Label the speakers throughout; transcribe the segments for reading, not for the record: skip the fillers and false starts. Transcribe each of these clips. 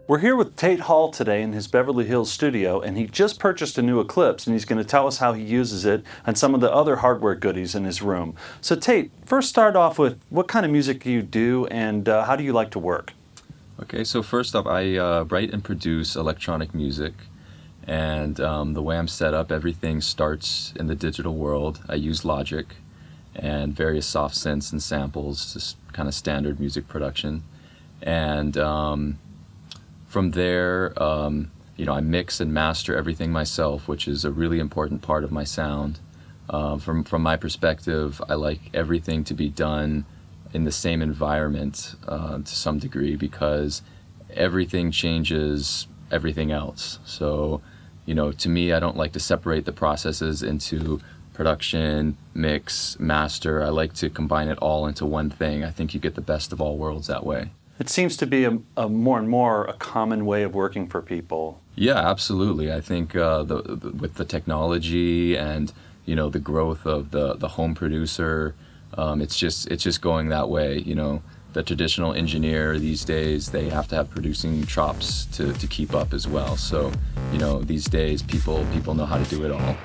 Speaker 1: We're here with Tate Hall today in his Beverly Hills studio, and he just purchased a new Eclipse, and he's going to tell us how he uses it and some of the other hardware goodies in his room. So Tate, first start off with what kind of music do you do, and how do you like to work?
Speaker 2: Okay, so first off, I write and produce electronic music, and the way I'm set up, everything starts in the digital world. I use Logic and various soft synths and samples, just kind of standard music production. And from there, I mix and master everything myself, which is a really important part of my sound. From my perspective, I like everything to be done in the same environment to some degree, because everything changes everything else. So, to me, I don't like to separate the processes into production, mix, master. I like to combine it all into one thing. I think you get the best of all worlds that way.
Speaker 1: It seems to be a more and more a common way of working for people.
Speaker 2: Yeah, absolutely. I think with the technology and the growth of the home producer, it's just going that way. The traditional engineer these days, they have to have producing chops to keep up as well. So these days people know how to do it all.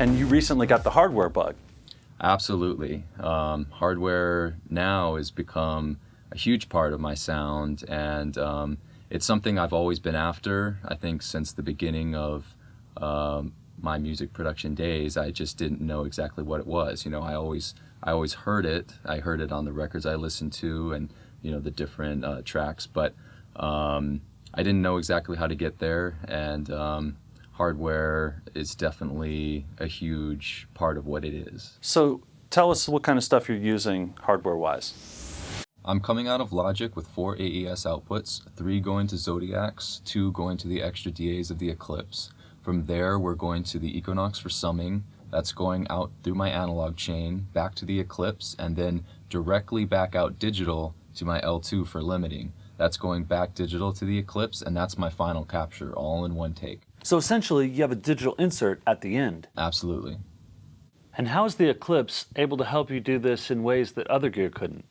Speaker 1: And you recently got the hardware bug.
Speaker 2: Absolutely. Hardware now has become a huge part of my sound, and it's something I've always been after. I think since the beginning of my music production days, I just didn't know exactly what it was. I always heard it. I heard it on the records I listened to, and the different tracks, but I didn't know exactly how to get there. And hardware is definitely a huge part of what it is.
Speaker 1: So tell us what kind of stuff you're using hardware-wise.
Speaker 2: I'm coming out of Logic with 4 AES outputs, 3 going to Zodiacs, 2 going to the extra DAs of the Eclipse. From there, we're going to the Equinox for summing. That's going out through my analog chain, back to the Eclipse, and then directly back out digital to my L2 for limiting. That's going back digital to the Eclipse, and that's my final capture, all in one take.
Speaker 1: So essentially, you have a digital insert at the end.
Speaker 2: Absolutely.
Speaker 1: And how is the Eclipse able to help you do this in ways that other gear couldn't?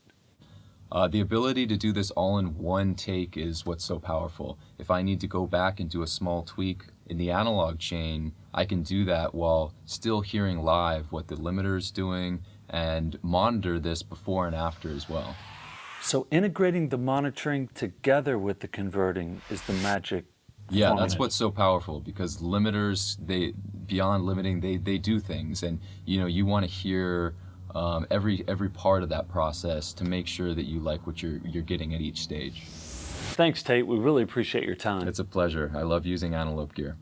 Speaker 2: The ability to do this all in one take is what's so powerful. If I need to go back and do a small tweak in the analog chain, I can do that while still hearing live what the limiter is doing and monitor this before and after as well.
Speaker 1: So integrating the monitoring together with the converting is the magic.
Speaker 2: Yeah, that's what's so powerful, because limiters, beyond limiting, they do things, and you want to hear every part of that process to make sure that you like what you're getting at each stage.
Speaker 1: Thanks, Tate. We really appreciate your time.
Speaker 2: It's a pleasure. I love using Antelope gear.